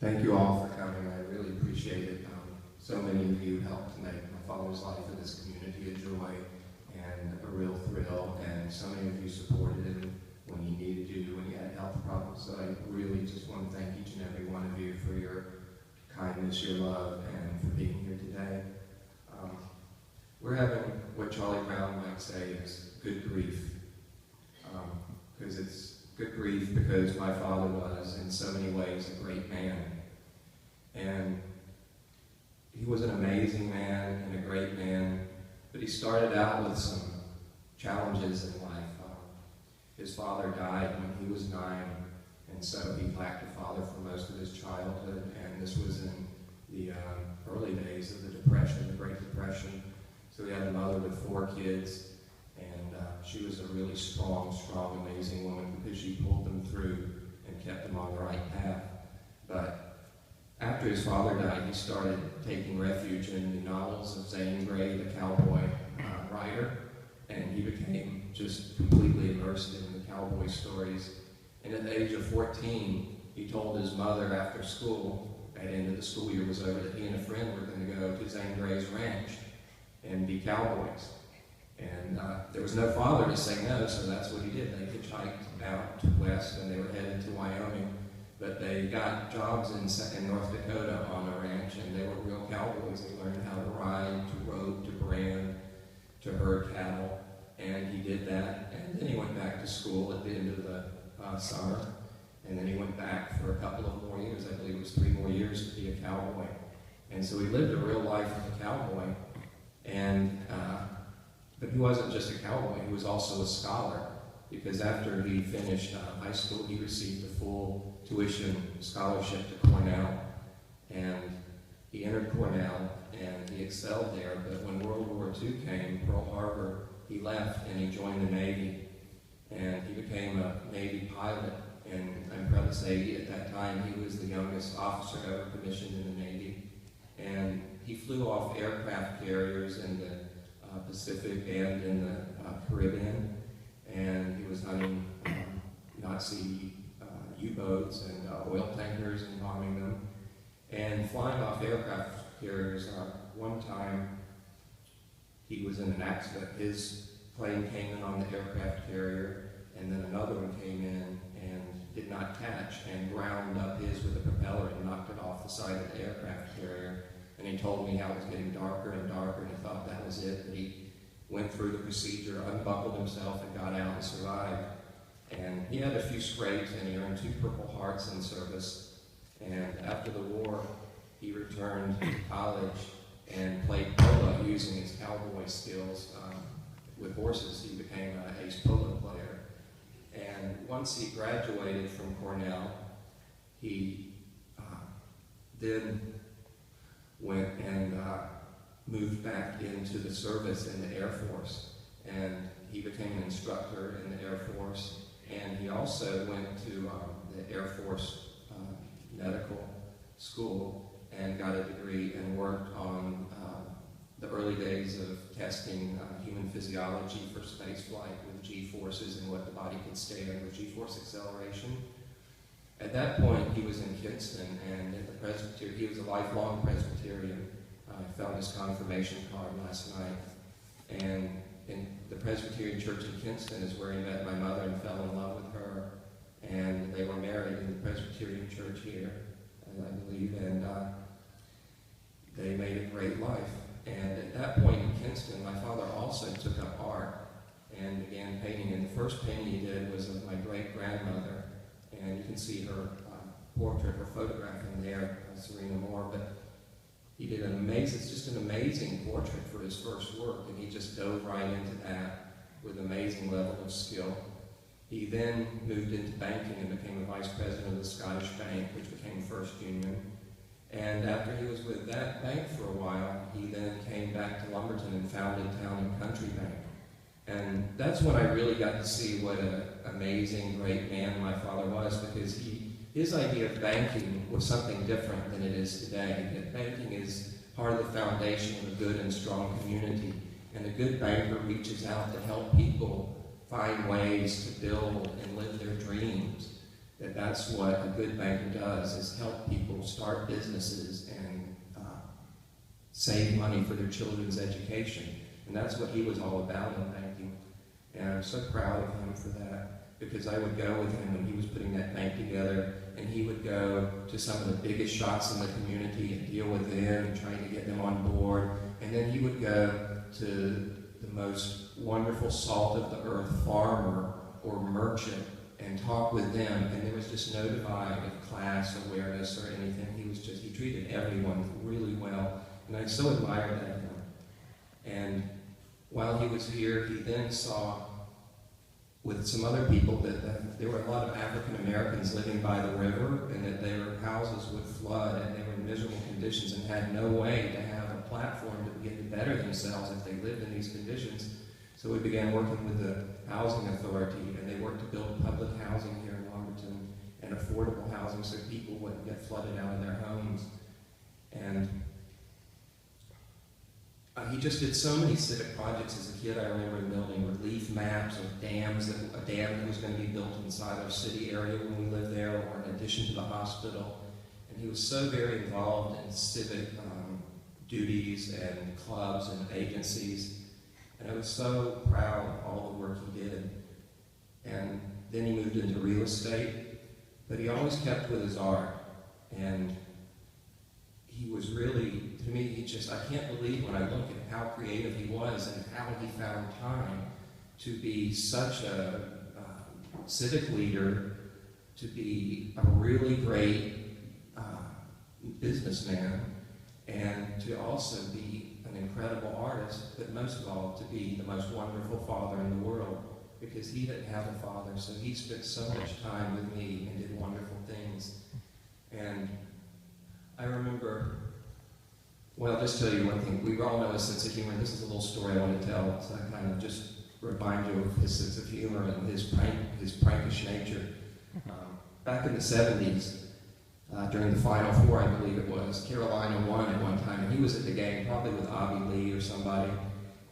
Thank you all for coming. I really appreciate it. So many of you helped make my father's life in this community a joy and a real thrill, and so many of you supported him when he needed you, when he had health problems. So I really just want to thank each and every one of you for your kindness, your love, and for being here today. We're having what Charlie Brown might say is good grief, because it's good grief because my father was in so many ways a great man. And he was an amazing man and a great man, but he started out with some challenges in life. His father died when he was 9, and so he lacked a father for most of his childhood, and this was in the early days of the Depression, the Great Depression. So he had a mother with 4 kids, and she was a really strong, amazing woman because she pulled them through and kept them on the right path. But after his father died, he started taking refuge in the novels of Zane Grey, the cowboy writer, and he became just completely immersed in the cowboy stories. And at the age of 14, he told his mother after school, at the end of the school year was over, that he and a friend were going to go to Zane Grey's ranch and be cowboys. And there was no father to say no, so that's what he did. They hitchhiked out west, and they were headed to Wyoming. But they got jobs in North Dakota on a ranch, and they were real cowboys. They learned how to ride, to rope, to brand, to herd cattle, and he did that. And then he went back to school at the end of the summer, and then he went back for a couple of more years. I believe it was 3 more years to be a cowboy. And so he lived a real life of a cowboy. And but he wasn't just a cowboy, he was also a scholar, because after he finished high school, he received a full tuition scholarship to Cornell, and he entered Cornell, and he excelled there. But when World War II came, Pearl Harbor, he left and he joined the Navy, and he became a Navy pilot. And I'm proud to say at that time he was the youngest officer ever commissioned in the Navy. And he flew off aircraft carriers in the Pacific and in the Caribbean, and he was hunting Nazi U-boats and oil tankers and bombing them, and flying off aircraft carriers. One time he was in an accident. His plane came in on the aircraft carrier, and then another one came in and did not catch and ground up his with a propeller and knocked it off the side of the aircraft carrier. And he told me how it was getting darker and darker, and he thought that was it. But he went through the procedure, unbuckled himself, and got out and survived. And he had a few scrapes, and he earned 2 Purple Hearts in service. And after the war, he returned to college and played polo using his cowboy skills with horses. He became an ace polo player. And once he graduated from Cornell, he then went and moved back into the service in the Air Force. And he became an instructor in the Air Force. And he also went to the Air Force medical school and got a degree and worked on the early days of testing human physiology for spaceflight with G-forces and what the body could stand with G-force acceleration. At that point, he was in Kinston, and at the Presbyterian, he was a lifelong Presbyterian. I found his confirmation card last night. And in the Presbyterian Church in Kinston is where he met my mother and fell in love with her. And they were married in the Presbyterian Church here, I believe, and they made a great life. And at that point in Kinston, my father also took up art and began painting. And the first painting he did was of my great-grandmother. And you can see her portrait, her photograph in there, Serena Moore. But he did it's just an amazing portrait for his first work, and he just dove right into that with amazing level of skill. He then moved into banking and became a vice president of the Scottish Bank, which became First Union. And after he was with that bank for a while, he then came back to Lumberton and founded Town and Country Bank. And that's when I really got to see what an amazing, great man my father was, because his idea of banking was something different than it is today. That banking is part of the foundation of a good and strong community. And a good banker reaches out to help people find ways to build and live their dreams. That's what a good banker does, is help people start businesses and save money for their children's education. And that's what he was all about in banking. And I'm so proud of him for that, because I would go with him when he was putting that bank together, and he would go to some of the biggest shops in the community and deal with them and trying to get them on board. And then he would go to the most wonderful salt-of-the-earth farmer or merchant and talk with them, and there was just no divide of class, awareness, or anything. He treated everyone really well, and I so admired that in him. And while he was here, he then saw, with some other people, that there were a lot of African Americans living by the river, and that their houses would flood, and they were in miserable conditions and had no way to have a platform to begin to better themselves if they lived in these conditions. So we began working with the Housing Authority, and they worked to build public housing here in Lumberton and affordable housing so people wouldn't get flooded out of their homes. And he just did so many civic projects as a kid. I remember him building relief maps of dams, a dam that was going to be built inside our city area when we lived there, or in addition to the hospital. And he was so very involved in civic duties and clubs and agencies. And I was so proud of all the work he did. And then he moved into real estate, but he always kept with his art. And he was really, to me, I can't believe when I look at how creative he was and how he found time to be such a civic leader, to be a really great businessman, and to also be an incredible artist, but most of all, to be the most wonderful father in the world, because he didn't have a father, so he spent so much time with me and did wonderful things. And I remember, well, I'll just tell you one thing. We all know his sense of humor. This is a little story I want to tell, so I kind of just remind you of his sense of humor and his prankish nature. Back in the 70s, during the Final Four, I believe it was, Carolina won at one time, and he was at the game, probably with Avi Lee or somebody.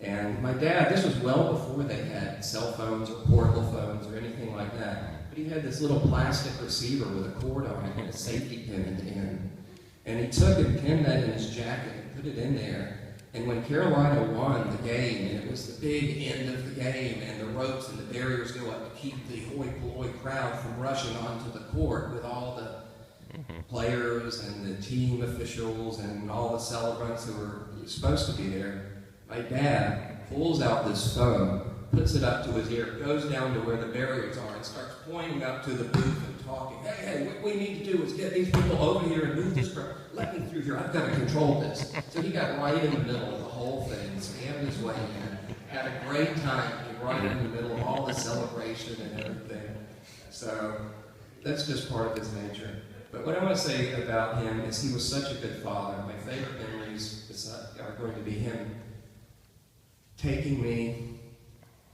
And my dad, this was well before they had cell phones or portable phones or anything like that, but he had this little plastic receiver with a cord on it and a safety pin at the end. And he took and pinned that in his jacket and put it in there. And when Carolina won the game, and it was the big end of the game, and the ropes and the barriers go up to keep the hoi polloi crowd from rushing onto the court with all the players and the team officials and all the celebrants who were supposed to be there, my dad pulls out this phone, puts it up to his ear, goes down to where the barriers are, and starts pointing up to the booth and talking. Hey, what we need to do is get these people over here and move this crowd. Let me through here. I've got to control this. So he got right in the middle of the whole thing, scammed his way in, had a great time, right in the middle of all the celebration and everything. So that's just part of his nature. But what I want to say about him is he was such a good father. My favorite memories are going to be him taking me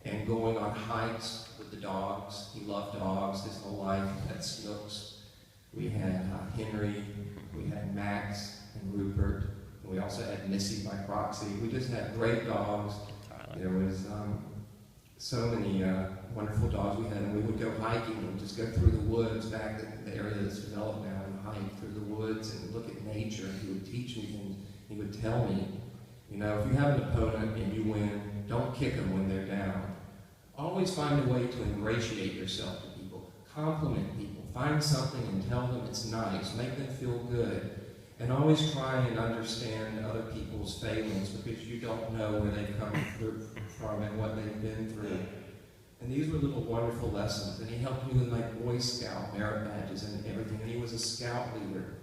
and going on hikes with the dogs. He loved dogs his whole life. He had Snooks. We had Henry. We had Max and Rupert. And we also had Missy by proxy. We just had great dogs. There was so many wonderful dogs we had. And we would go hiking and just go through the woods back in the area that's developed now, and hike through the woods and look at nature. And he would teach me things. He would tell me, you know, if you have an opponent and you win, don't kick them when they're down. Always find a way to ingratiate yourself to people, compliment people, find something and tell them it's nice, make them feel good, and always try and understand other people's failings, because you don't know where they've come from and what they've been through. And these were little wonderful lessons, and he helped me with my Boy Scout merit badges and everything, and he was a scout leader.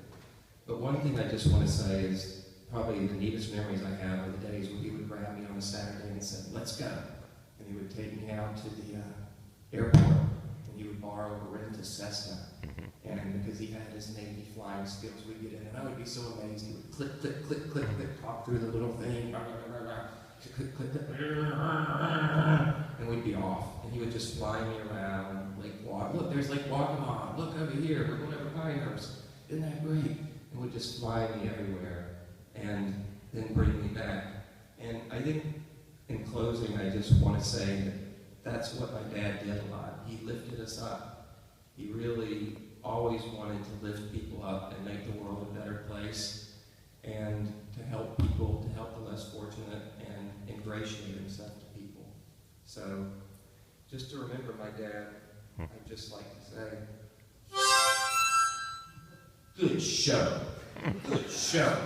But one thing I just want to say is probably the neatest memories I have are the days when he would grab me on a Saturday and say, "Let's go." And he would take me out to the airport, and he would borrow or rent a Cessna. And because he had his Navy flying skills, we'd get in, and I would be so amazed. He would click, click, click, click, click, talk through the little thing, click, click, click, and we'd be off. And he would just fly me around Lake Water. Look, there's Lake Waccamaw. Look over here. We're going over Pinehurst. Isn't that great? And would just fly me everywhere, and then bring me back. And I think, in closing, I just want to say that that's what my dad did a lot. He lifted us up. He really always wanted to lift people up and make the world a better place, and to help people, to help the less fortunate, and ingratiate himself to people. So, just to remember my dad, I'd just like to say, good show. Good show.